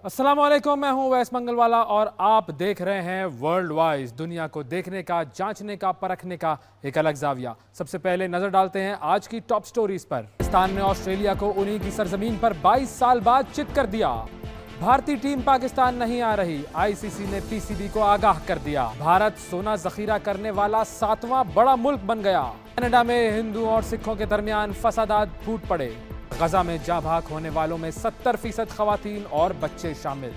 अस्सलाम वालेकुम, मैं हूं वैस मंगलवाला और आप देख रहे हैं वर्ल्ड वाइज। दुनिया को देखने का, जांचने का, परखने का एक अलग जाविया। सबसे पहले नजर डालते हैं आज की टॉप स्टोरीज पर। पाकिस्तान ने ऑस्ट्रेलिया को उन्हीं की सरजमीन पर 22 साल बाद चित कर दिया। भारतीय टीम पाकिस्तान नहीं आ रही, आईसीसी ने पीसीबी को आगाह कर दिया। भारत सोना जखीरा करने वाला 7वां बड़ा मुल्क बन गया। कनाडा में हिंदुओं और सिखों के दरमियान फसादात फूट पड़े। गजा में जाँ भाग होने वालों में 70% खवातीन और बच्चे शामिल।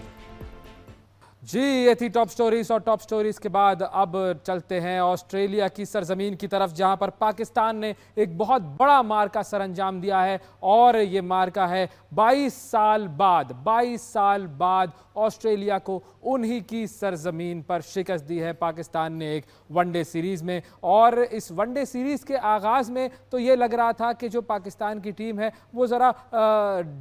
जी, ये थी टॉप स्टोरीज और टॉप स्टोरीज के बाद अब चलते हैं ऑस्ट्रेलिया की सरजमीन की तरफ, जहां पर पाकिस्तान ने एक बहुत बड़ा मार्का सरअंजाम दिया है। और ये मार्का है 22 साल बाद ऑस्ट्रेलिया को उन्हीं की सरजमीन पर शिकस्त दी है पाकिस्तान ने एक वनडे सीरीज में। और इस वनडे सीरीज के आगाज में तो ये लग रहा था कि जो पाकिस्तान की टीम है वो ज़रा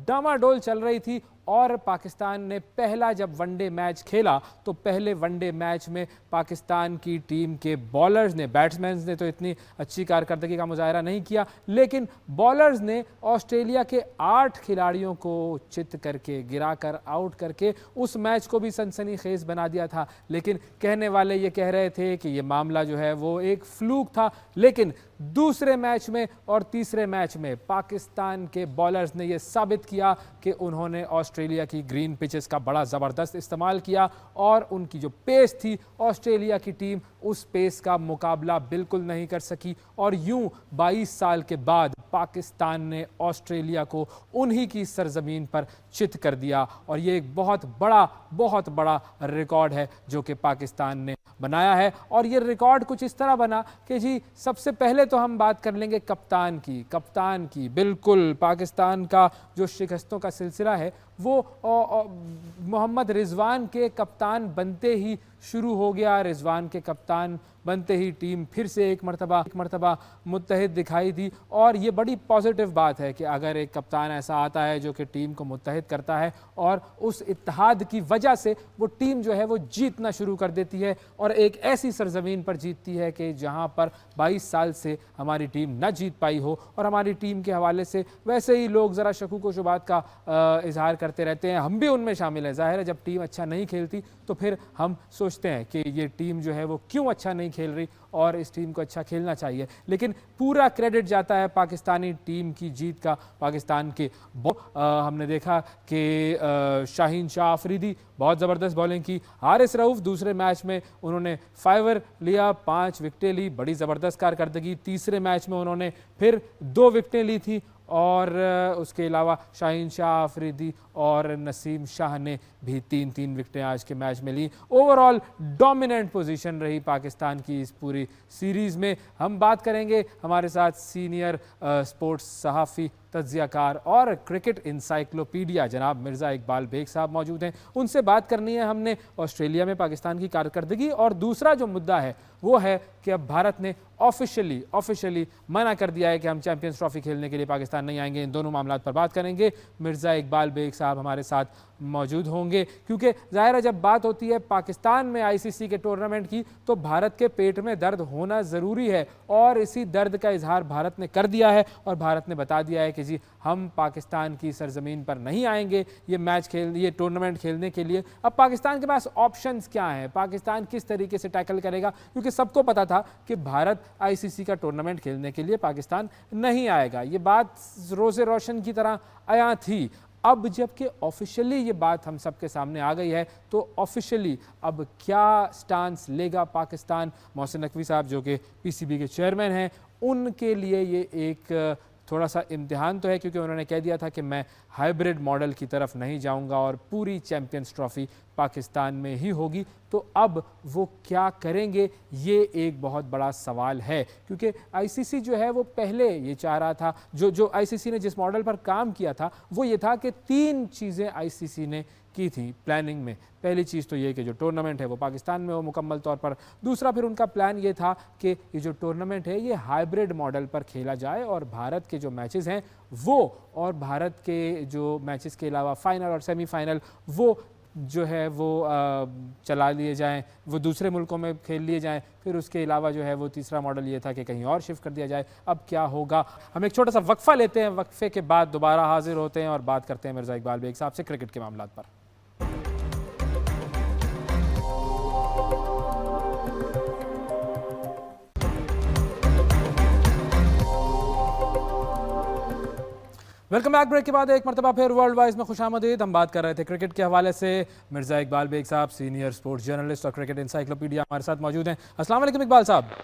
डामाडोल चल रही थी। और पाकिस्तान ने पहला जब वनडे मैच खेला तो पहले वनडे मैच में पाकिस्तान की टीम के बॉलर्स ने, बैट्समैन ने तो इतनी अच्छी कारकर्दगी का मुजाहरा नहीं किया, लेकिन बॉलर्स ने ऑस्ट्रेलिया के 8 खिलाड़ियों को चित करके, गिराकर, आउट करके उस मैच को भी सनसनीखेज बना दिया था। लेकिन कहने वाले ये कह रहे थे कि ये मामला जो है वो एक फ्लूक था, लेकिन दूसरे मैच में और तीसरे मैच में पाकिस्तान के बॉलर्स ने यह साबित किया कि उन्होंने ऑस्ट्रेलिया की ग्रीन पिचेस का बड़ा ज़बरदस्त इस्तेमाल किया और उनकी जो पेस थी, ऑस्ट्रेलिया की टीम उस पेस का मुकाबला बिल्कुल नहीं कर सकी। और यूं 22 साल के बाद पाकिस्तान ने ऑस्ट्रेलिया को उन्हीं की सरजमीन पर चित कर दिया। और ये एक बहुत बड़ा रिकॉर्ड है जो कि पाकिस्तान ने बनाया है। और ये रिकॉर्ड कुछ इस तरह बना कि जी, सबसे पहले तो हम बात कर लेंगे कप्तान की। बिल्कुल पाकिस्तान का जो शिकस्तों का सिलसिला है वो मोहम्मद रिजवान के कप्तान बनते ही शुरू हो गया। रिजवान के कप्तान बनते ही टीम फिर से एक मरतबा मुत्तहिद दिखाई दी। और ये बड़ी पॉजिटिव बात है कि अगर एक कप्तान ऐसा आता है जो कि टीम को मुत्तहिद करता है और उस इत्तेहाद की वजह से वो टीम जो है वो जीतना शुरू कर देती है और एक ऐसी सरजमीन पर जीतती है कि जहां पर 22 साल से हमारी टीम न जीत पाई हो। और हमारी टीम के हवाले से वैसे ही लोग ज़रा शकूक व शुबात का इजहार करते रहते हैं, हम भी उनमें शामिल हैं। ज़ाहिर है जब टीम अच्छा नहीं खेलती तो फिर हम सोचते हैं कि ये टीम जो है वो क्यों अच्छा नहीं खेल रही और इस टीम को अच्छा खेलना चाहिए। लेकिन पूरा क्रेडिट जाता है पाकिस्तानी टीम की जीत का। पाकिस्तान के हमने देखा कि शाहीन शाह अफरीदी बहुत ज़बरदस्त बॉलिंग की। हारिस रऊफ दूसरे मैच में उन्होंने 5 लिया, 5 विकेटें ली, बड़ी ज़बरदस्त कारकर्दगी। तीसरे मैच में उन्होंने फिर 2 विकेटें ली थी। और उसके अलावा शाहीन शाह अफरीदी और नसीम शाह ने भी 3-3 विकेटें आज के मैच में ली। ओवरऑल डोमिनेंट पोजीशन रही पाकिस्तान की इस पूरी सीरीज़ में। हम बात करेंगे, हमारे साथ सीनियर स्पोर्ट्स सहाफ़ी, तज्ज़ियाकार और क्रिकेट इंसाइक्लोपीडिया जनाब मिर्ज़ा इकबाल बेग साहब मौजूद हैं। उनसे बात करनी है हमने ऑस्ट्रेलिया में पाकिस्तान की कारकर्दगी। और दूसरा जो मुद्दा है वो है कि अब भारत ने ऑफिशियली मना कर दिया है कि हम चैंपियंस ट्रॉफी खेलने के लिए पाकिस्तान नहीं आएंगे। इन दोनों मामलों पर बात करेंगे। मिर्ज़ा इकबाल बेग साहब हमारे साथ मौजूद होंगे, क्योंकि ज़ाहिर है जब बात होती है पाकिस्तान में आईसीसी के टूर्नामेंट की तो भारत के पेट में दर्द होना ज़रूरी है। और इसी दर्द का इजहार भारत ने कर दिया है और भारत ने बता दिया है कि जी, हम पाकिस्तान की सरजमीन पर नहीं आएंगे ये टूर्नामेंट खेलने के लिए। अब पाकिस्तान के पास ऑप्शंस क्या हैं, पाकिस्तान किस तरीके से टैकल करेगा, क्योंकि सबको पता था कि भारत आईसीसी का टूर्नामेंट खेलने के लिए पाकिस्तान नहीं आएगा। ये बात रोज़े रोशन की तरह आया थी। अब जबकि ऑफिशियली ये बात हम सबके सामने आ गई है तो ऑफिशियली अब क्या स्टांस लेगा पाकिस्तान। मोहसिन नकवी साहब जो कि पीसीबी के चेयरमैन हैं, उनके लिए ये एक थोड़ा सा इम्तिहान तो है, क्योंकि उन्होंने कह दिया था कि मैं हाइब्रिड मॉडल की तरफ नहीं जाऊंगा और पूरी चैंपियंस ट्रॉफी पाकिस्तान में ही होगी। तो अब वो क्या करेंगे, ये एक बहुत बड़ा सवाल है। क्योंकि आईसीसी जो है वो पहले ये चाह रहा था, जो आईसीसी ने जिस मॉडल पर काम किया था वो ये था कि 3 चीज़ें आईसीसी ने की थी प्लानिंग में। पहली चीज़ तो ये कि जो टूर्नामेंट है वो पाकिस्तान में हो मुकम्मल तौर पर। दूसरा फिर उनका प्लान ये था कि ये जो टूर्नामेंट है ये हाइब्रिड मॉडल पर खेला जाए और भारत के जो मैचेस हैं वो, और भारत के जो मैचेस के अलावा फाइनल और सेमीफाइनल वो जो है वो चला लिए जाएं, वो दूसरे मुल्कों में खेल लिए जाएं। फिर उसके अलावा जो है वो तीसरा मॉडल ये था कि कहीं और शिफ्ट कर दिया जाए। अब क्या होगा, हम एक छोटा सा वक्फा लेते हैं, वक्फे के बाद दोबारा हाजिर होते हैं और बात करते हैं मिर्ज़ा इकबाल बेग साहब से क्रिकेट के मामलात पर। Welcome back. ब्रेक के बाद एक मरतबा फिर वर्ल्ड वाइज में खुशामदीद। हम बात कर रहे थे क्रिकेट के हवाले से। मिर्ज़ा इकबाल बेग साहब, सीनियर स्पोर्ट्स जर्नलिस्ट और क्रिकेट इंसाइक्लोपीडिया, हमारे साथ मौजूद हैं। अस्सलाम वालेकुम इकबाल साहब।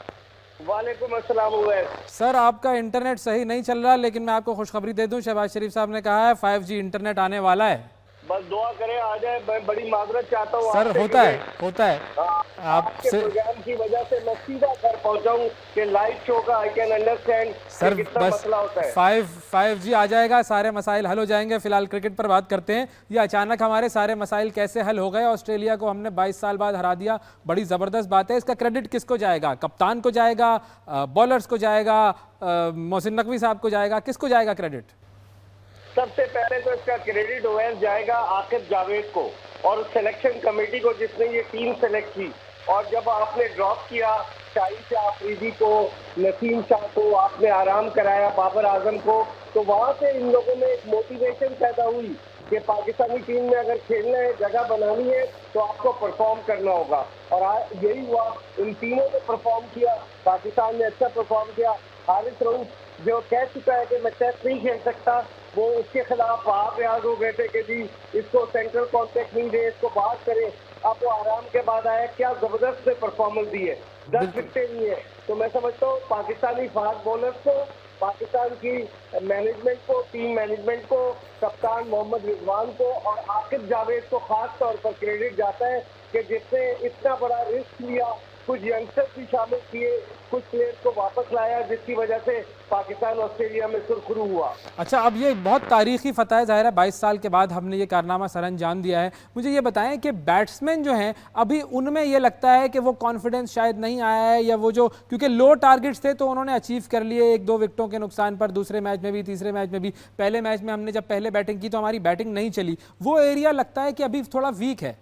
वालेकुम अस्सलाम उवैस। सर, आपका इंटरनेट सही नहीं चल रहा, लेकिन मैं आपको खुशखबरी दे दूं, शहबाज शरीफ साहब ने कहा है 5G इंटरनेट आने वाला है। बस दुआ करें आ जाए। मैं बड़ी माजरत चाहता हूँ सर, होता है आपके प्रोग्राम की वजह से मैं सीधा घर पहुँचा हूँ कि लाइव शो का आई कैन अंडरस्टैंड सर कितना बस मसला होता है। 5G आ जाएगा, सारे मसाइल हल हो जाएंगे। फिलहाल क्रिकेट पर बात करते हैं। ये अचानक हमारे सारे मसाइल कैसे हल हो गए? ऑस्ट्रेलिया को हमने 22 साल बाद हरा दिया, बड़ी ज़बरदस्त बात है। इसका क्रेडिट किसको जाएगा? कप्तान को जाएगा, बॉलर्स को जाएगा, मोहसिन नकवी साहब को जाएगा, किसको जाएगा क्रेडिट? सबसे पहले तो इसका क्रेडिट ओवैस जाएगा आकिब जावेद को और सिलेक्शन कमेटी को जिसने ये टीम सेलेक्ट की। और जब आपने ड्रॉप किया शाहिद शाह अफरीदी को, नसीम शाह को, आपने आराम कराया बाबर आजम को, तो वहाँ से इन लोगों में एक मोटिवेशन पैदा हुई कि पाकिस्तानी टीम में अगर खेलना है, जगह बनानी है, तो आपको परफॉर्म करना होगा। और यही हुआ, इन तीनों ने परफॉर्म किया। पाकिस्तान ने अच्छा परफॉर्म किया। हारिस रऊफ जो कह चुका है कि मैं टेस्ट नहीं खेल सकता, वो उसके खिलाफ आप हो गए थे कि जी इसको सेंट्रल कॉन्ट्रैक्ट नहीं दे, इसको बात करें। अब वो आराम के बाद आया, क्या जबरदस्त से परफॉर्मेंस दी है, 10 विकेटें दी है। तो मैं समझता हूँ पाकिस्तानी फास्ट बॉलर्स को, पाकिस्तान की मैनेजमेंट को, टीम मैनेजमेंट को, कप्तान मोहम्मद रिजवान को और आकिब जावेद को खास तौर पर क्रेडिट जाता है कि जिसने इतना बड़ा रिस्क लिया, कुछ यंगस्टर्स भी शामिल किए, कुछ प्लेयर्स को वापस लाया, जिसकी वजह से पाकिस्तान ऑस्ट्रेलिया में सुरखरू हुआ। अच्छा, अब ये बहुत तारीखी फतह है, ज़ाहिर है 22 साल के बाद हमने ये कारनामा सर अंजाम दिया है। मुझे ये बताएं कि बैट्समैन जो हैं अभी उनमें ये लगता है कि वो कॉन्फिडेंस शायद नहीं आया है, या वो जो क्योंकि लो टारगेट्स थे तो उन्होंने अचीव कर लिए 1-2 विकेटों के नुकसान पर, दूसरे मैच में भी, तीसरे मैच में भी। पहले मैच में हमने जब पहले बैटिंग की तो हमारी बैटिंग नहीं चली, वो एरिया लगता है कि अभी थोड़ा वीक है।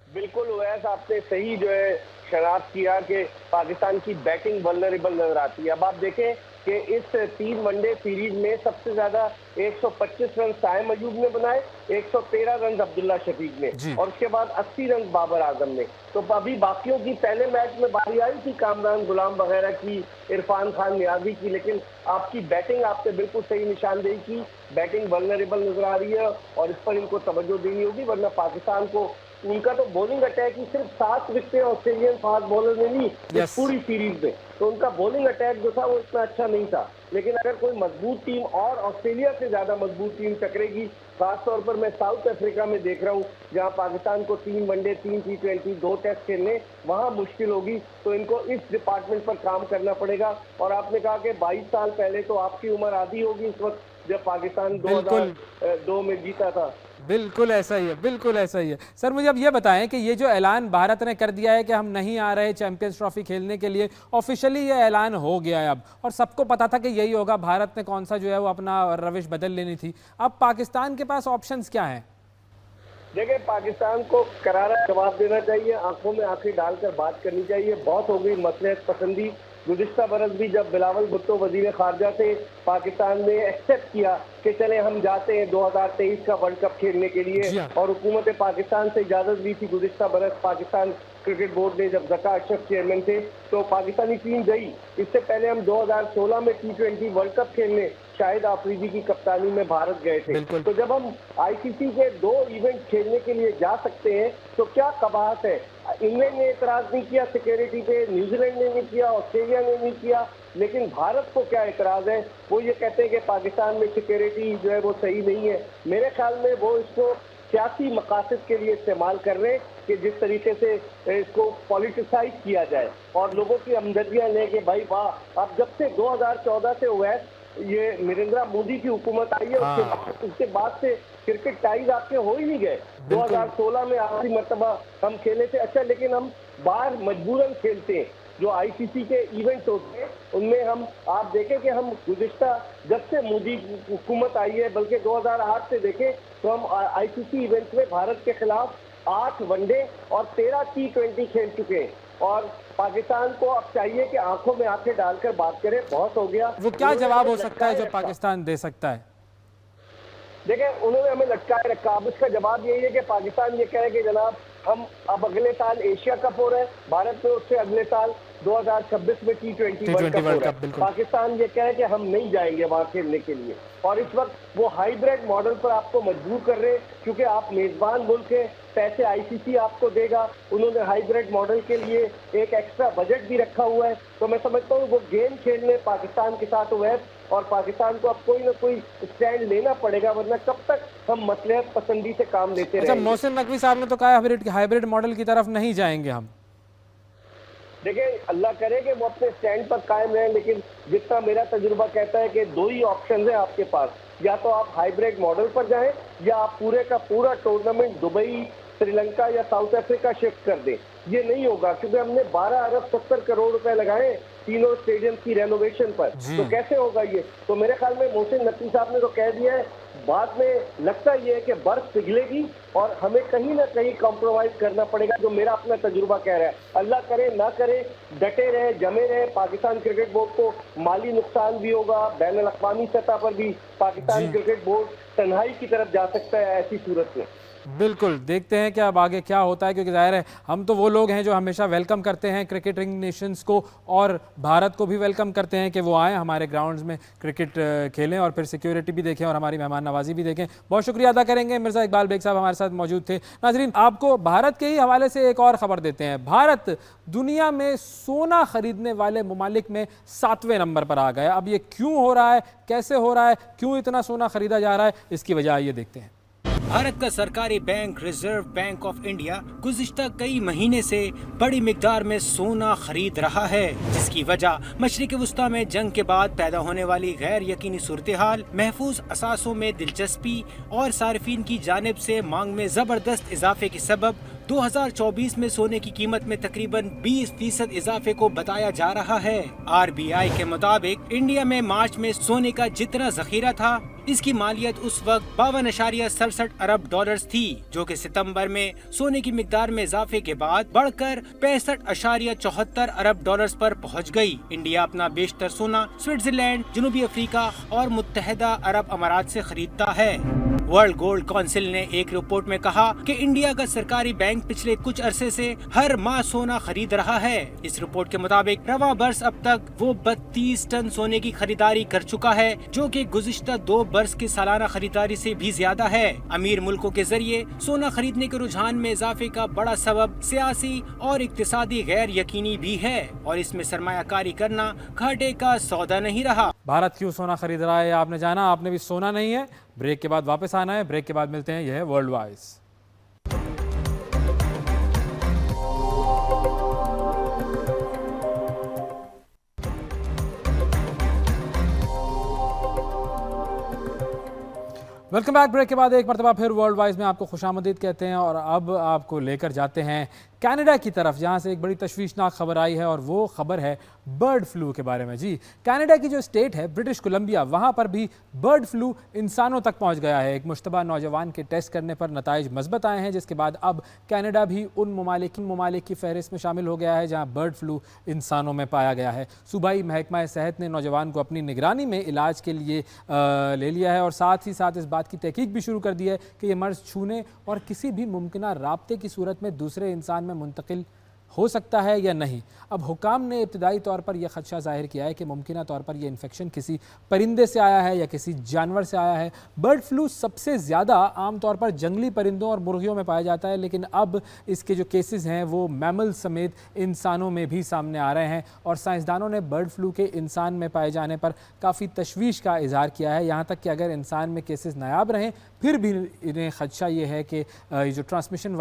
बिल्कुल वैसे आपने सही जो है शनाख्त किया कि पाकिस्तान की बैटिंग वल्नरेबल नजर आती है। अब आप देखें कि इस 3 वनडे सीरीज में सबसे ज्यादा 125 रन साइम अयूब ने बनाए, 113 रन अब्दुल्ला शफीक ने, और उसके बाद 80 रन बाबर आजम ने। तो अभी बाकियों की पहले मैच में बारी आई थी, कामरान गुलाम वगैरह की, इरफान खान नियाजी की, लेकिन आपकी बैटिंग, आपने बिल्कुल सही निशानदेही की, बैटिंग वल्नरेबल नजर आ रही है और इस पर इनको तवज्जो देनी होगी। वरना पाकिस्तान को, उनका तो बॉलिंग अटैक ही सिर्फ 7 विकेटें ऑस्ट्रेलियन फास्ट बॉलर ने ली इस पूरी सीरीज में, तो उनका बॉलिंग अटैक जो था वो इतना अच्छा नहीं था। लेकिन अगर कोई मजबूत टीम और ऑस्ट्रेलिया से ज्यादा मजबूत टीम टकरेगी, खासतौर पर मैं साउथ अफ्रीका में देख रहा हूँ जहाँ पाकिस्तान को 3 वनडे, 3 T20, 2 टेस्ट खेलने, वहाँ मुश्किल होगी। तो इनको इस डिपार्टमेंट पर काम करना पड़ेगा। और आपने कहा कि 22 साल पहले, तो आपकी उम्र आधी होगी इस वक्त जब पाकिस्तान 2002 में जीता था। बिल्कुल ऐसा ही है, बिल्कुल ऐसा ही है। सर, मुझे अब ये बताएं कि ये जो ऐलान भारत ने कर दिया है कि हम नहीं आ रहे चैंपियंस ट्रॉफी खेलने के लिए, ऑफिशियली ये ऐलान हो गया है अब, और सबको पता था कि यही होगा। भारत ने कौन सा जो है वो अपना रविश बदल लेनी थी। अब पाकिस्तान के पास ऑप्शंस क्या हैं? देखिए, पाकिस्तान को करारा जवाब देना चाहिए, आंखों में आंखें डालकर बात करनी चाहिए। बहुत हो गई मसलहत पसंदी। गुज़िश्ता बरस भी जब बिलावल भुट्टो वजीर खारजा थे, पाकिस्तान ने एक्सेप्ट किया कि चले हम जाते हैं 2023 का वर्ल्ड कप खेलने के लिए, और हुकूमत पाकिस्तान से इजाज़त दी थी गुज़िश्ता बरस। पाकिस्तान क्रिकेट बोर्ड ने जब ज़का अशरफ चेयरमैन थे, तो पाकिस्तानी टीम गई। इससे पहले हम 2016 में T20 वर्ल्ड कप खेलने शाहिद आफरीदी की कप्तानी में भारत गए थे। तो जब हम ICC के 2 इवेंट खेलने के लिए जा सकते हैं, तो क्या कबाहत है? इंग्लैंड ने एतराज नहीं किया सिक्योरिटी पे, न्यूजीलैंड ने नहीं किया, ऑस्ट्रेलिया ने नहीं किया, लेकिन भारत को क्या एतराज है? वो ये कहते हैं कि पाकिस्तान में सिक्योरिटी जो है वो सही नहीं है। मेरे ख्याल में वो इसको सियासी मकासद के लिए इस्तेमाल कर रहे हैं कि जिस तरीके से इसको पॉलिटिसाइज किया जाए और लोगों की हमदर्दियां लें कि भाई वाह, अब जब से 2014 से ओवैस ये नरेंद्र मोदी की हुकूमत आई है, उसके बाद से क्रिकेट टाइज आपके हो ही नहीं गए। 2016 में आखिरी मरतबा हम खेले थे, अच्छा, लेकिन हम बाहर मजबूरन खेलते हैं। जो ICC के इवेंट होते हैं उनमें हम, आप देखें कि हम गुज़िश्ता जब से मोदी हुकूमत आई है, बल्कि 2008 से देखें तो हम ICC इवेंट्स में भारत के खिलाफ 8 वनडे और 13 T20 खेल चुके हैं। और पाकिस्तान को अब चाहिए कि आंखों में आंखें डालकर बात करें। बहुत हो गया। वो क्या जवाब हो सकता है जो पाकिस्तान दे सकता है? देखिए, उन्होंने हमें लटकाए रखा। अब इसका जवाब यही है कि पाकिस्तान ये कहे कि जनाब हम अब अगले साल एशिया कप हो रहा है भारत में, उससे अगले साल 2026 में T20 वर्ल्ड कप हो रहा है। पाकिस्तान ये कहे कि हम नहीं जाएंगे वहां खेलने के लिए, और इस वक्त वो हाइब्रिड मॉडल पर आपको मजबूर कर रहे हैं, क्योंकि आप मेजबान मुल्क है, पैसे आईसीसी आपको देगा। उन्होंने हाइब्रिड मॉडल के लिए एक एक्स्ट्रा बजट भी रखा हुआ है। तो मैं समझता हूँ वो गेम खेलने पाकिस्तान के साथ हुआ है, और पाकिस्तान को अब कोई ना कोई स्टैंड लेना पड़ेगा, वरना कब तक हम मसलहत पसंदी से काम लेते रहेंगे। अच्छा, मोहसिन नकवी साहब ने तो कहा हाइब्रिड मॉडल की तरफ नहीं जाएंगे हम। देखिए, अल्लाह करे कि वो अपने स्टैंड पर कायम रहें, लेकिन जितना मेरा तजुर्बा कहता है कि दो ही ऑप्शन है आपके पास, या तो आप हाइब्रिड मॉडल पर जाएं, या आप पूरे का पूरा टूर्नामेंट दुबई, श्रीलंका या साउथ अफ्रीका शिफ्ट कर दें। ये नहीं होगा, क्योंकि हमने 12 अरब 70 करोड़ रुपए लगाए तीनों स्टेडियम की रेनोवेशन पर, तो कैसे होगा ये? तो मेरे ख्याल में मोहसिन नकवी साहब ने तो कह दिया है, बाद में लगता ये है कि बर्फ पिघलेगी और हमें कहीं ना कहीं कॉम्प्रोमाइज करना पड़ेगा, जो मेरा अपना तजुर्बा कह रहा है। अल्लाह करे ना करे, डटे रहे, जमे रहे। पाकिस्तान क्रिकेट बोर्ड को माली नुकसान भी होगा, बैन अल-अक़वामी सतह पर भी पाकिस्तान क्रिकेट बोर्ड तन्हाई की तरफ जा सकता है ऐसी सूरत में। बिल्कुल, देखते हैं कि अब आगे क्या होता है, क्योंकि जाहिर है हम तो वो लोग हैं जो हमेशा वेलकम करते हैं क्रिकेटिंग नेशंस को, और भारत को भी वेलकम करते हैं कि वो आएँ हमारे ग्राउंड्स में क्रिकेट खेलें और फिर सिक्योरिटी भी देखें और हमारी मेहमान नवाजी भी देखें। बहुत शुक्रिया अदा करेंगे, मिर्ज़ा इकबाल बेग साहब हमारे साथ मौजूद थे। नाज़रीन, आपको भारत के ही हवाले से एक और ख़बर देते हैं। भारत दुनिया में सोना खरीदने वाले ममालिक में 7वें नंबर पर आ गया। अब ये क्यों हो रहा है, कैसे हो रहा है, क्यों इतना सोना खरीदा जा रहा है, इसकी वजह आइए देखते हैं। भारत का सरकारी bank reserve bank of India गुज़िश्ता कई महीने से बड़ी मिकदार में सोना खरीद रहा है, जिसकी वजह मशरिक़ वुस्ता में जंग के बाद पैदा होने वाली गैर यकीनी सूरत-ए-हाल, महफूज असासों में दिलचस्पी और सार्फिन की जानिब से मांग में जबरदस्त इजाफे के सबब 2024 में सोने की कीमत में तकरीबन 20% इजाफे को बताया जा रहा है। RBI के मुताबिक इंडिया में मार्च में सोने का जितना जखीरा था, इसकी मालियत उस वक्त 52.67 अरब डॉलर्स थी, जो कि सितंबर में सोने की मिकदार में इजाफे के बाद बढ़कर 65.74 अरब डॉलर्स पर पहुंच गई। इंडिया अपना बेशतर सोना स्विट्जरलैंड, जनूबी अफ्रीका और मुत्तहदा अरब अमारात से खरीदता है। वर्ल्ड गोल्ड काउंसिल ने एक रिपोर्ट में कहा कि इंडिया का सरकारी बैंक पिछले कुछ अरसे से हर माह सोना खरीद रहा है। इस रिपोर्ट के मुताबिक रवा बरस अब तक वो 32 टन सोने की खरीदारी कर चुका है, जो कि गुज़िश्ता 2 बरस की सालाना खरीदारी से भी ज्यादा है। अमीर मुल्कों के जरिए सोना खरीदने के रुझान में इजाफे का बड़ा सबब सियासी और इक्तिसादी गैर यकीनी भी है, और इसमें सरमायाकारी करना घाटे का सौदा नहीं रहा। भारत क्यों सोना खरीद रहा है आपने जाना, आपने भी सोना नहीं है। ब्रेक के बाद वापस आना है, ब्रेक के बाद मिलते हैं। यह है world wise. Welcome back. Break के बाद एक मरतबा फिर वर्ल्ड वाइज में आपको खुशामदीद कहते हैं, और अब आपको लेकर जाते हैं कनाडा की तरफ, जहां से एक बड़ी तशवीशनाक खबर आई है, और वो खबर है बर्ड फ्लू के बारे में। जी, कनाडा की जो स्टेट है ब्रिटिश कोलंबिया, वहां पर भी बर्ड फ्लू इंसानों तक पहुंच गया है। एक मुश्तबा नौजवान के टेस्ट करने पर नताइज मस्बत आए हैं, जिसके बाद अब कनाडा भी उन ममालिक की फहरिस्त में शामिल हो गया है जहां बर्ड फ्लू इंसानों में पाया गया है। सूबाई महकमा सेहत ने नौजवान को अपनी निगरानी में इलाज के लिए ले लिया है, और साथ ही साथ इस बात की तहकीक भी शुरू कर दी है कि यह मर्ज छूने और किसी भी मुमकिन राब्ते की सूरत में दूसरे इंसान में मुंतकिल हो सकता है या नहीं। अब हुकाम ने इब्तदाई तौर पर यह खदशा जाहिर किया है कि मुमकिन तौर पर यह इन्फेक्शन किसी परिंदे से आया है या किसी जानवर से आया है। बर्ड फ्लू सबसे ज़्यादा आमतौर पर जंगली परिंदों और मुर्गियों में पाया जाता है, लेकिन अब इसके जो केसेस हैं वो मैमल समेत इंसानों में भी सामने आ रहे हैं, और साइंसदानों ने बर्ड फ्लू के इंसान में पाए जाने पर काफ़ी तशवीश का इजहार किया है। यहाँ तक कि अगर इंसान में केसेस नायाब रहें फिर भी इन्हें खदशा ये है कि ये जो ट्रांसमिशन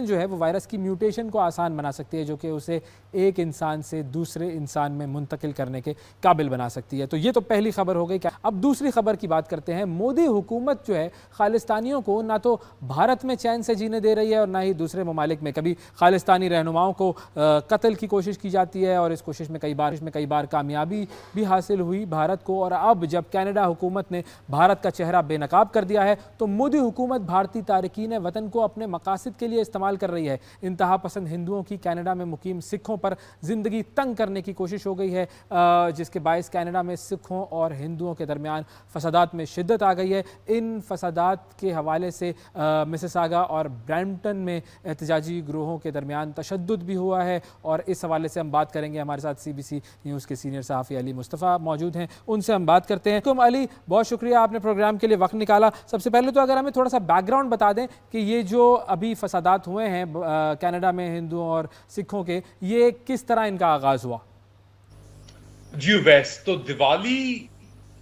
जो है वो वायरस की म्यूटेशन को आसान बना सकती है, जो कि उसे एक इंसान से दूसरे इंसान में मुंतकिल करने के काबिल बना सकती है। तो ये तो पहली खबर हो गई। अब दूसरी खबर की बात करते हैं। मोदी हुकूमत जो है खालिस्तानियों को ना तो भारत में चैन से जीने दे रही है और ना ही दूसरे ममालिक में। कभी खालिस्तानी रहनुमाओं को कत्ल की कोशिश की जाती है, और इस कोशिश में कई बार कामयाबी भी हासिल हुई भारत को, और अब जब कनाडा हुकूमत ने भारत का चेहरा बेनकाब कर दिया है तो मोदी हुकूमत भारतीय तारकीन वतन को अपने मकासद के लिए इस्तेमाल कर रही है। इंतहा पसंद हिंदुओं की कनाडा में मुकीम सिखों पर ज़िंदगी तंग करने की कोशिश हो गई है, जिसके बायस कनाडा में सिखों और हिंदुओं के दरमियान फसादात में शिद्दत आ गई है। इन फसादात के हवाले से मिसिसागा और ब्रैम्पटन में एहतजाजी ग्रोहों के दरमियान तशद्दुद भी हुआ है, और इस हवाले से हम बात करेंगे। हमारे साथ CBC न्यूज़ के सीनियर सहाफ़ी अली मुस्तफ़ा मौजूद हैं, उनसे हम बात करते हैं। तुम अली, बहुत शुक्रिया आपने प्रोग्राम के लिए वक्त निकाला। सबसे पहले तो अगर हमें थोड़ा सा बैकग्राउंड बता दें कि ये जो अभी फसादात हुए हैं कनाडा में हिंदुओं और सिखों के, ये किस तरह इनका आगाज़ हुआ? जी वैस, तो दिवाली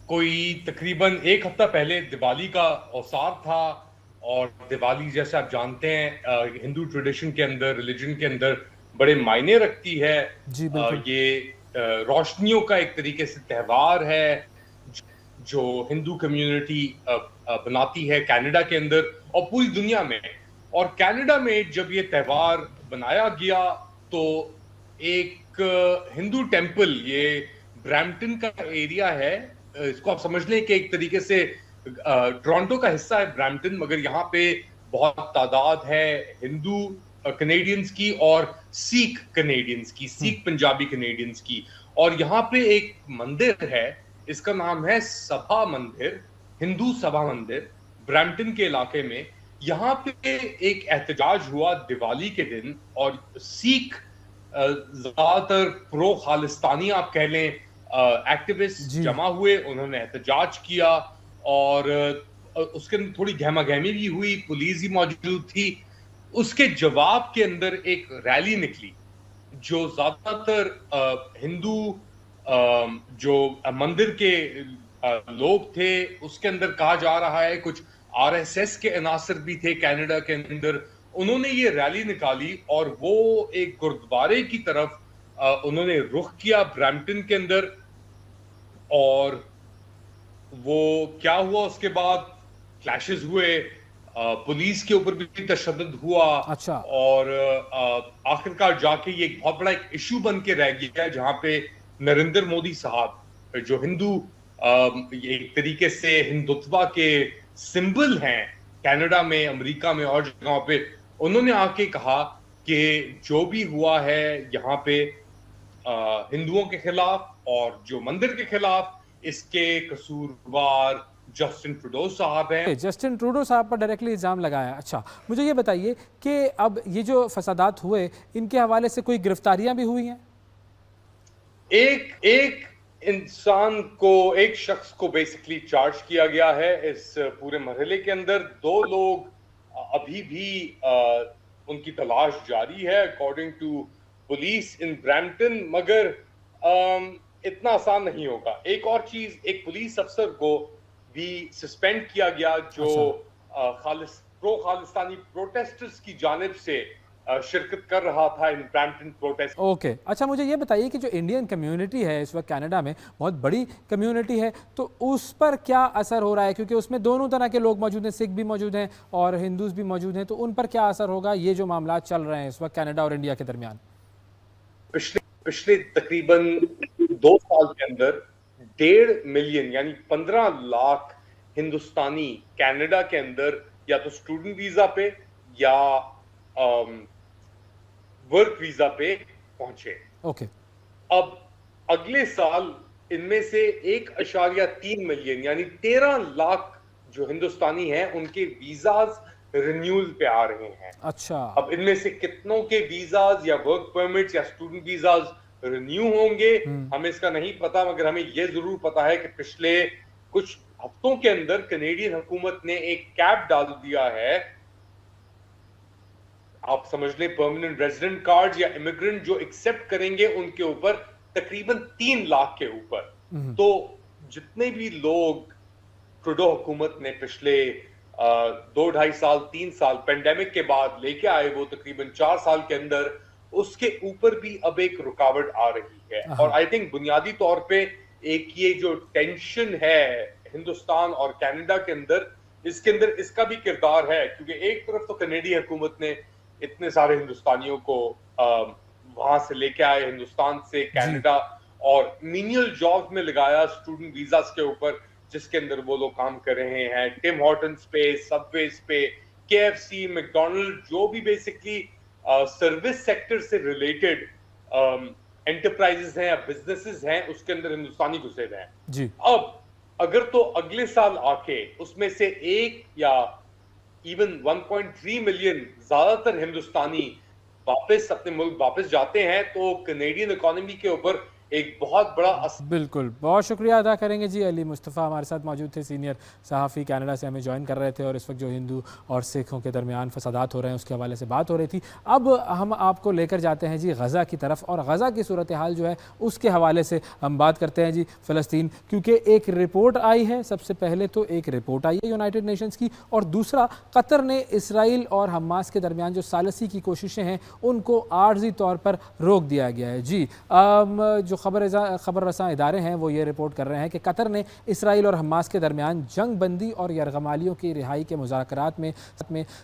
कोई तकरीबन एक हफ्ता पहले दिवाली का औसार था, और दिवाली जैसे आप जानते हैं हिंदू ट्रेडिशन के अंदर, रिलीजन के अंदर बड़े मायने रखती है। जी बिल्कुल। ये रोशनियों का एक तरीके से त्यौहार है जो हिंदू कम्युनिटी बनाती है कनाडा के अंदर और पूरी दुनिया में। और कनाडा में जब ये त्यौहार बनाया गया तो एक हिंदू टेम्पल, ये ब्रैम्पटन का एरिया है, इसको आप समझ लें कि एक तरीके से टोरंटो का हिस्सा है ब्रैम्पटन, मगर यहाँ पे बहुत तादाद है हिंदू कनेडियंस की और सिख कनेडियंस की, सिख पंजाबी कनेडियंस की। और यहाँ पे एक मंदिर है, इसका नाम है सभा मंदिर, हिंदू सभा मंदिर, ब्रैम्पटन के इलाके में। यहाँ पे एक एहतजाज हुआ दिवाली के दिन, और सिख ज्यादातर प्रो खालिस्तानी आप कह लें एक्टिविस्ट जमा हुए, उन्होंने एहतजाज किया, और उसके अंदर थोड़ी गहमा गहमी भी हुई, पुलिस भी मौजूद थी। उसके जवाब के अंदर एक रैली निकली जो ज्यादातर हिंदू जो मंदिर के लोग थे, उसके अंदर कहा जा रहा है कुछ RSS के अनासर भी थे कनाडा के अंदर। उन्होंने ये रैली निकाली और वो एक गुरुद्वारे की तरफ उन्होंने रुख किया ब्रैम्पटन के अंदर। और वो क्या हुआ, उसके बाद क्लैशेस हुए, पुलिस के ऊपर भी तशद्दुद हुआ। अच्छा। और आखिरकार जाके ये एक बहुत बड़ा एक इशू बन के रह गया है, जहां पे नरेंद्र मोदी साहब जो हिंदू एक तरीके से हिंदुत्व के सिंबल हैं कनाडा में, अमेरिका में और जगहों पे, उन्होंने आके कहा कि जो भी हुआ है यहाँ पे हिंदुओं के खिलाफ और जो मंदिर के खिलाफ, इसके कसूरवार जस्टिन ट्रूडो साहब हैं। जस्टिन ट्रूडो साहब पर डायरेक्टली इल्ज़ाम लगाया। अच्छा, मुझे ये बताइए कि अब ये जो फसादात हुए, इनके हवाले से कोई गिरफ्तारियां भी हुई हैं? एक इंसान को, एक शख्स को बेसिकली चार्ज किया गया है इस पूरे मरहले के अंदर। 2 लोग अभी भी उनकी तलाश जारी है according to police in Brampton, मगर इतना आसान नहीं होगा। एक और चीज, एक पुलिस अफसर को भी सस्पेंड किया गया जो प्रो खालिस्तानी प्रोटेस्टर्स की जानिब से शिरकत कर रहा था इन ब्रैम्पटन प्रोटेस्ट। ओके। अच्छा, मुझे ये बताइए कि जो इंडियन कम्युनिटी है इस वक्त कनाडा में, बहुत बड़ी कम्युनिटी है, तो उस पर क्या असर हो रहा है? क्योंकि उसमें दोनों तरह के लोग मौजूद हैं, सिख भी मौजूद हैं और हिंदूज भी मौजूद हैं, तो उन पर क्या असर होगा ये जो मामला चल रहे हैं इस वक्त कनाडा और इंडिया के दरमियान? पिछले तकरीबन 2 साल के अंदर 1.5 मिलियन यानी 15 लाख हिंदुस्तानी कनाडा के अंदर या तो स्टूडेंट वीजा पे या वर्क वीजा पे पहुंचे। ओके। अब अगले साल इनमें से 1.3 मिलियन यानी 13 लाख जो हिंदुस्तानी हैं उनके वीजाज रिन्यूअल पे आ रहे हैं। अच्छा। अब इनमें से कितनों के वीजाज या वर्क परमिट्स या स्टूडेंट वीजाज रिन्यू होंगे हमें इसका नहीं पता, मगर हमें यह जरूर पता है कि पिछले कुछ हफ्तों के अंदर कनेडियन हुकूमत ने एक कैप डाल दिया है, आप समझ लें परमानेंट रेजिडेंट कार्ड या इमिग्रेंट जो एक्सेप्ट करेंगे उनके ऊपर तकरीबन 3 लाख के ऊपर। तो जितने भी लोग ट्रूडो हुकूमत ने पिछले 2-2.5 साल 3 साल पेंडेमिक के बाद लेके आए, वो तकरीबन 4 साल के अंदर, उसके ऊपर भी अब एक रुकावट आ रही है। और आई थिंक बुनियादी तौर पे एक ये जो टेंशन है हिंदुस्तान और कनाडा के अंदर, इसके अंदर इसका भी किरदार है, क्योंकि एक तरफ तो कनेडियन हुकूमत ने इतने सारे हिंदुस्तानियों को वहां से लेके आए हिंदुस्तान से कनाडा और मीनियल जॉब्स में लगाया स्टूडेंट वीजास के ऊपर, जिसके अंदर वो लोग काम कर रहे हैं टिम हॉर्टन्स पे, सबवेज पे, KFC, मैकडॉनल्ड, जो भी बेसिकली सर्विस सेक्टर से रिलेटेड एंटरप्राइजेस हैं या बिजनेसेस हैं, उसके अंदर हिंदुस्तानी घुसे हुए हैं जी। अब अगर तो अगले साल आके उसमें से एक या इवन 1.3 मिलियन ज्यादातर हिंदुस्तानी वापस अपने मुल्क वापस जाते हैं, तो कनेडियन इकोनॉमी के ऊपर एक बहुत बड़ा बिल्कुल, बहुत शुक्रिया अदा करेंगे जी। अली मुस्तफ़ा हमारे साथ मौजूद थे, सीनियर सहाफ़ी, कनाडा से हमें ज्वाइन कर रहे थे और इस वक्त जो हिंदू और सिखों के दरमियान फसादात हो रहे हैं उसके हवाले से बात हो रही थी। अब हम आपको लेकर जाते हैं जी गज़ा की तरफ, और गज़ा की सूरत हाल जो है उसके हवाले से हम बात करते हैं जी फ़लस्तीन, क्योंकि एक रिपोर्ट आई है। सबसे पहले तो एक रिपोर्ट आई है यूनाइटेड नेशंस की, और दूसरा कतर ने इसराइल और हमास के दरमियान जो सालसी की कोशिशें हैं उनको आर्जी तौर पर रोक दिया गया है जी। जो खबर रसां इदारे हैं वो ये रिपोर्ट कर रहे हैं कि कतर ने इसराइल और हमास के दरमियान जंग बंदी और यरगमालियों की रिहाई के मुज़ाकरात में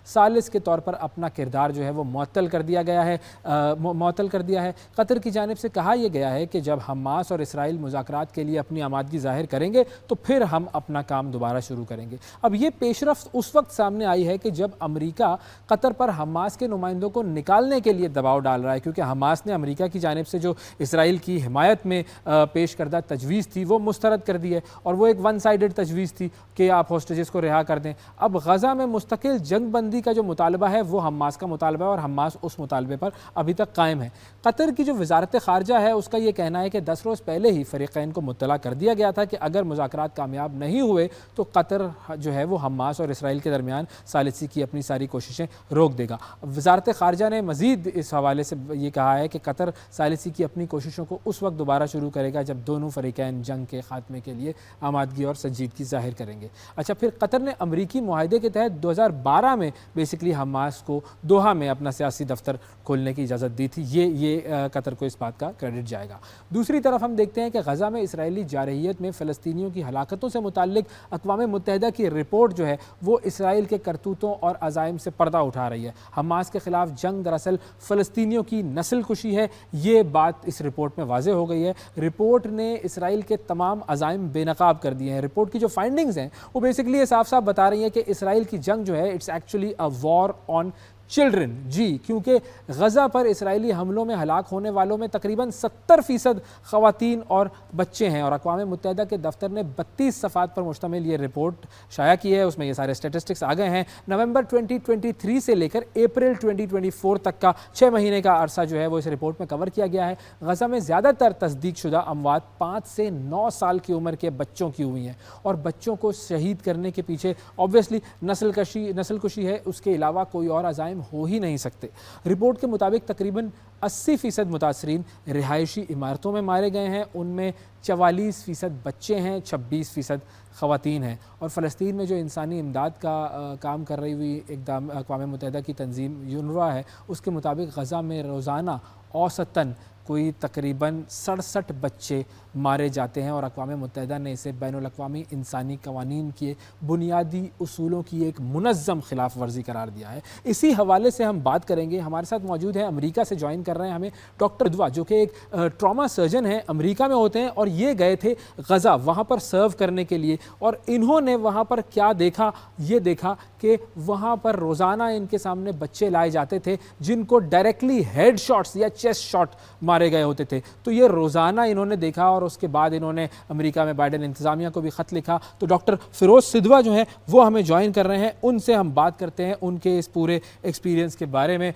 सालिस के तौर पर अपना किरदार जो है वो मुअत्तल कर दिया है। कतर की जानिब से कहा यह गया है कि जब हमास और इसराइल मुज़ाकरात के लिए अपनी आमादगी ज़ाहिर करेंगे तो फिर हम अपना काम दोबारा शुरू करेंगे। अब ये पेशरफ्त उस वक्त सामने आई है कि जब अमरीका कतर पर हमास के नुमाइंदों को निकालने के लिए दबाव डाल रहा है, क्योंकि हमास ने अमरीका की जानिब से जो इसराइल की हिमायत में पेश करदा तजवीज़ थी वो मुस्तरद कर दी है, और वो एक वन साइडेड तजवीज़ थी कि आप होस्टेजेस को रिहा कर दें। अब गज़ा में मुस्तकिल जंग बंदी का जो मुतालबा है वो हमास का मुतालबा है, और हमास उस मुतालबे पर अभी तक कायम है। कतर की जो वजारत ख़ारजा है उसका ये कहना है कि 10 रोज़ पहले ही फ़रीक़ैन को मुत्तला कर दिया गया था कि अगर मुज़ाकरात कामयाब नहीं हुए तो कतर जो है वो हमास और इसराइल के दरमियान सालिसी की अपनी सारी कोशिशें रोक देगा। वजारत ख़ारजा ने मज़ीद इस हवाले से ये कहा है कि कतर सालिसी की अपनी कोशिशों को उस वक्त दोबारा शुरू करेगा जब दोनों फ़रीक़ैन जंग के ख़ात्मे के लिए आमादगी और संजीदगी ज़ाहिर करेंगे। अच्छा, फिर कतर ने अमरीकी मुआहदे के तहत 2012 में बेसिकली हमास को दोहा में अपना सियासी दफ्तर खोलने की इजाज़त दी थी। ये कतर को इस बात का क्रेडिट जाएगा। दूसरी तरफ हम देखते हैं कि गज़ा में इसराइली जारहियत में फ़लस्तीनियों की हलाकतों से मुताल्लिक अक़वाम मुत्तहिदा की रिपोर्ट जो है वो इसराइल के करतूतों और अज़ाइम से पर्दा उठा रही है। हमास के ख़िलाफ़ जंग दरअसल फ़लस्तीनियों की नस्ल कुशी है, ये बात इस रिपोर्ट में वाज़ेह हो गई है। रिपोर्ट ने इसराइल के तमाम अज़ाइम बेनकाब कर दिए हैं। रिपोर्ट की जो फाइंडिंग्स हैं वो बेसिकली ये साफ साफ बता रही हैं कि इसराइल की जंग जो है it's actually a war on children जी, क्योंकि गज़ा पर इसराइली हमलों में हलाक होने वालों में तकरीबन 70% ख़वातीन और बच्चे हैं, और अक़वाम मुत्तहिदा के दफ्तर ने 32 सफ़ात पर मुश्तमिल ये रिपोर्ट शाया की है। उसमें ये सारे स्टेटिस्टिक्स आ गए हैं। नवंबर 2023 से लेकर अप्रैल 2024 तक का 6 महीने का अरसा जो है वो इस रिपोर्ट में कवर किया गया है। गज़ा में ज़्यादातर तस्दीक शुदा अमवात 5 से 9 साल की उम्र के बच्चों की हुई हैं, और बच्चों को शहीद करने के पीछे ऑब्वियसली नस्ल कुशी है, उसके अलावा कोई और अज़ाइम हो ही नहीं सकते। रिपोर्ट के मुताबिक तकरीबन 80% मुतासरीन रिहायशी इमारतों में मारे गए हैं, उनमें 44% बच्चे हैं, 26% ख़वातीन हैं। और फ़लस्तीन में जो इंसानी इमदाद का काम कर रही हुई एकदम अक़वाम मुत्तहिदा की तंजीम यूनरवा है, उसके मुताबिक गज़ा में रोज़ाना औसतन कोई तकरीबन 67 बच्चे मारे जाते हैं, और अक़वाम मुत्तहिदा ने इसे बैनुल अक़वामी इंसानी कवानीन के बुनियादी उसूलों की एक मुनज़्ज़म खिलाफ वर्जी करार दिया है। इसी हवाले से हम बात करेंगे। हमारे साथ मौजूद हैं, अमेरिका से ज्वाइन कर रहे हैं हमें डॉक्टर सिद्वा, जो कि एक ट्रॉमा सर्जन हैं, अमेरिका में होते हैं, और ये गए थे गज़ा वहाँ पर सर्व करने के लिए। और इन्होंने वहाँ पर क्या देखा, ये देखा कि वहाँ पर रोज़ाना इनके सामने बच्चे लाए जाते थे जिनको डायरेक्टली हेड शॉट्स या चेस्ट शॉट मारे गए होते थे। तो ये रोज़ाना इन्होंने देखा, और उसके बाद इन्होंने अमेरिका में बाइडेन इंतज़ामिया को भी ख़त लिखा। तो डॉक्टर फ़िरोज़ सिद्वा जो हैं वो हमें ज्वाइन कर रहे हैं, उनसे हम बात करते हैं उनके इस पूरे एक्सपीरियंस के बारे में।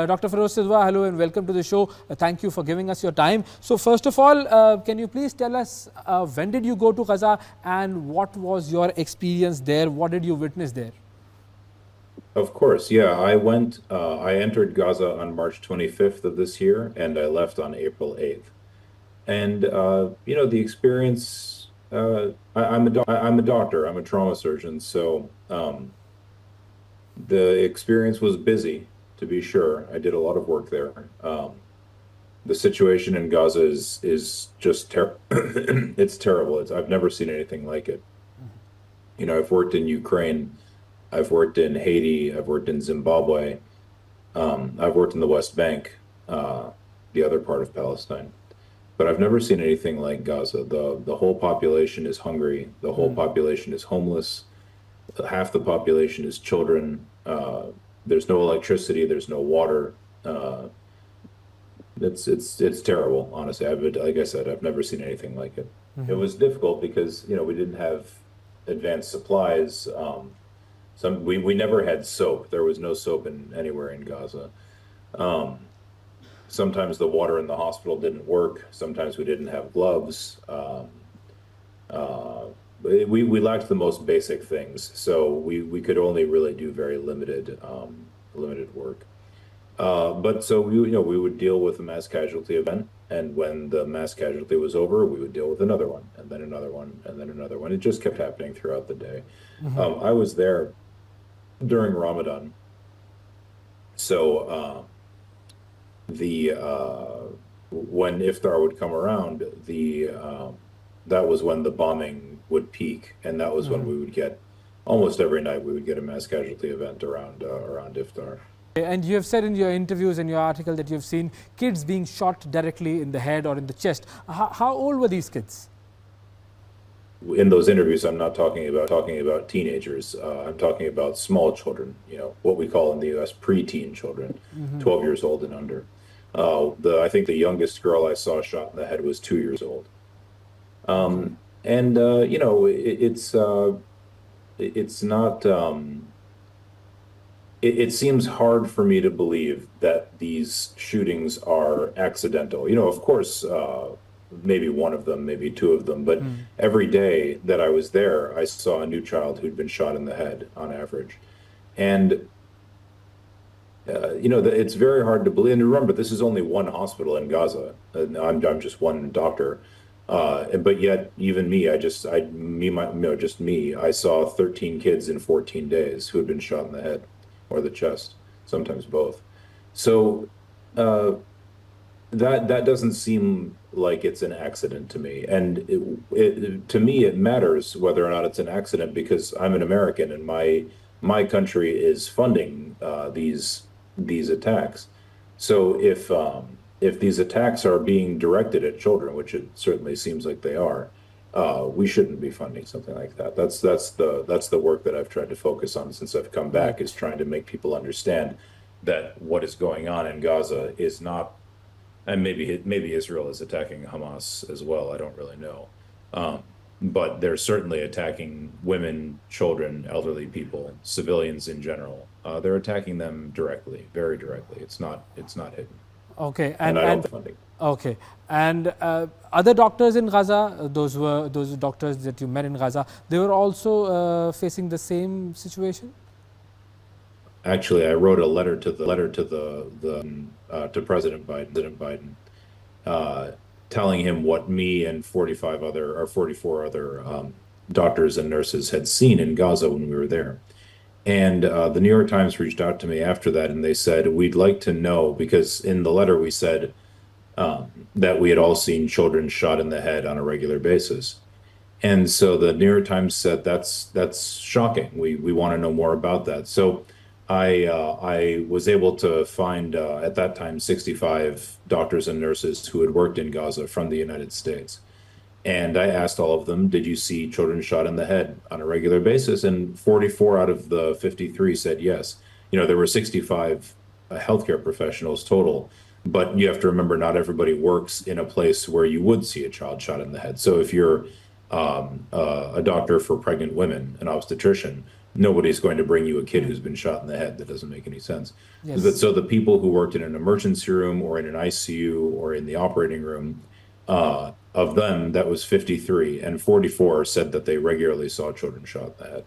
Doctor Firoz Sidhwa, hello and welcome to the show. Thank you for giving us your time. So first of all, can you please tell us when did you go to Gaza and what was your experience there, what did you witness there? Of course, yeah. I entered Gaza on March 25th of this year, and I left on April 8th. And the experience. I'm a doctor. I'm a trauma surgeon, so the experience was busy, to be sure. I did a lot of work there. The situation in Gaza is just it's terrible. I've never seen anything like it. I've worked in Ukraine. I've worked in Haiti, I've worked in Zimbabwe, I've worked in the West Bank, the other part of Palestine. But I've never seen anything like Gaza. The whole population is hungry, the whole population is homeless, half the population is children, there's no electricity, there's no water, It's terrible, honestly. Like I said, I've never seen anything like it. It was difficult because, we didn't have advanced supplies. We never had soap. There was no soap anywhere in Gaza. Sometimes the water in the hospital didn't work. Sometimes we didn't have gloves. We lacked the most basic things, so we could only really do very limited work. But so we would deal with a mass casualty event, and when the mass casualty was over, we would deal with another one, and then another one, and then another one. It just kept happening throughout the day. I was there during Ramadan, so the when iftar would come around, that was when the bombing would peak, and that was when we would get almost every night we would get a mass casualty event around iftar. And you have said in your interviews and your article that you've seen kids being shot directly in the head or in the chest. How old were these kids? In those interviews, I'm not talking about teenagers. I'm talking about small children. What we call in the U.S. preteen children, 12 years old and under. I think the youngest girl I saw shot in the head was 2 years old. It's not. It seems hard for me to believe that these shootings are accidental. Of course, maybe one of them, maybe two of them, but every day that I was there, I saw a new child who'd been shot in the head on average. And, it's very hard to believe. And remember, this is only one hospital in Gaza. I'm just one doctor. But yet, even me, I saw 13 kids in 14 days who had been shot in the head or the chest, sometimes both. So that doesn't seem like it's an accident to me. And to me, it matters whether or not it's an accident because I'm an American and my country is funding these attacks. So if these attacks are being directed at children, which it certainly seems like they are, we shouldn't be funding something like that. That's the work that I've tried to focus on since I've come back, is trying to make people understand that what is going on in Gaza is not, and maybe Israel is attacking Hamas as well. I don't really know, but they're certainly attacking women, children, elderly people, civilians in general. They're attacking them directly, very directly. It's not hidden. Okay, and I don't funding. Okay, and other doctors in Gaza, those doctors that you met in Gaza, they were also facing the same situation. Actually, I wrote a letter to President Biden, telling him what me and 44 other doctors and nurses had seen in Gaza when we were there. And the New York Times reached out to me after that, and they said, we'd like to know, because in the letter we said that we had all seen children shot in the head on a regular basis. And so the New York Times said, that's shocking. We want to know more about that. So I was able to find, at that time, 65 doctors and nurses who had worked in Gaza from the United States. And I asked all of them, did you see children shot in the head on a regular basis? And 44 out of the 53 said yes. There were 65 healthcare professionals total, but you have to remember, not everybody works in a place where you would see a child shot in the head. So if you're a doctor for pregnant women, an obstetrician, nobody's going to bring you a kid who's been shot in the head. That doesn't make any sense. Yes. But so the people who worked in an emergency room or in an ICU or in the operating room, of them, that was 53, and 44 said that they regularly saw children shot in the head.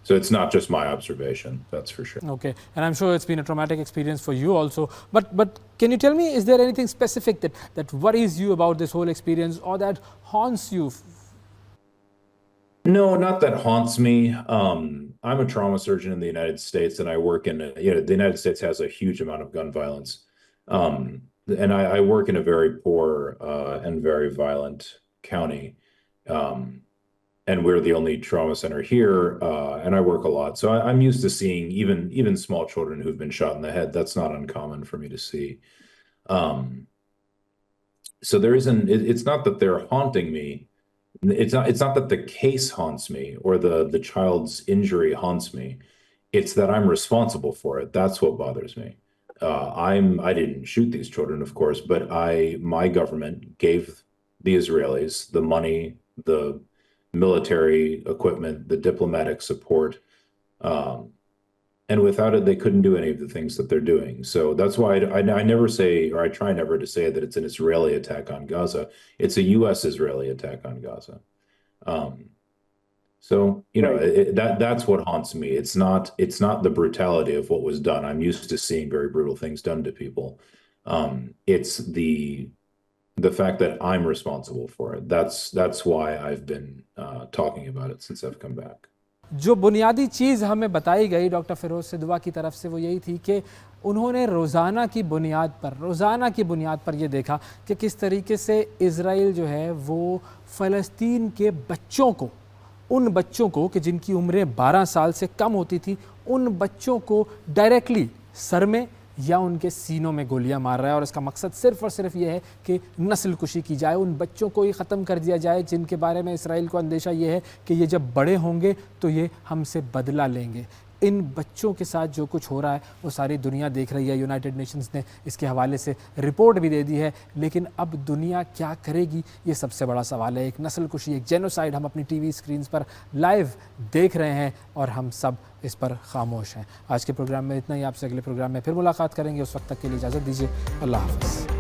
So it's not just my observation, that's for sure. Okay, and I'm sure it's been a traumatic experience for you also. But can you tell me, is there anything specific that worries you about this whole experience, or that haunts you? No, not that haunts me. I'm a trauma surgeon in the United States, and I work in, the United States has a huge amount of gun violence. And I work in a very poor and very violent county. And we're the only trauma center here, and I work a lot. So I'm used to seeing even small children who've been shot in the head. That's not uncommon for me to see. So there isn't, it's not that they're haunting me. It's not that the case haunts me or the child's injury haunts me. It's that I'm responsible for it. That's what bothers me. I didn't shoot these children, of course, but my government gave the Israelis the money, the military equipment, the diplomatic support, and without it, they couldn't do any of the things that they're doing. So that's why I never say, or I try never to say that it's an Israeli attack on Gaza. It's a U.S.-Israeli attack on Gaza. So, you know, that's what haunts me. It's not the brutality of what was done. I'm used to seeing very brutal things done to people. It's the fact that I'm responsible for it. That's why I've been talking about it since I've come back. जो बुनियादी चीज़ हमें बताई गई doctor Firoz सिद्धवा की तरफ से वो यही थी कि उन्होंने रोज़ाना की बुनियाद पर ये देखा कि किस तरीके से इज़राइल जो है वो फ़लस्तीन के बच्चों को, उन बच्चों को कि जिनकी उम्रें 12 साल से कम होती थी, उन बच्चों को डायरेक्टली सर में या उनके सीनों में गोलियां मार रहा है। और इसका मकसद सिर्फ़ और सिर्फ ये है कि नस्ल कुशी की जाए, उन बच्चों को ही ख़त्म कर दिया जाए जिनके बारे में इसराइल को अंदेशा ये है कि ये जब बड़े होंगे तो ये हमसे बदला लेंगे। इन बच्चों के साथ जो कुछ हो रहा है वो सारी दुनिया देख रही है। यूनाइटेड नेशंस ने इसके हवाले से रिपोर्ट भी दे दी है, लेकिन अब दुनिया क्या करेगी ये सबसे बड़ा सवाल है। एक नस्ल कुशी, एक जेनोसाइड हम अपनी टीवी स्क्रीन्स पर लाइव देख रहे हैं और हम सब इस पर खामोश हैं। आज के प्रोग्राम में इतना ही। आपसे अगले प्रोग्राम में फिर मुलाकात करेंगे। उस वक्त तक के लिए इजाज़त दीजिए। अल्लाह हाफ़िज़।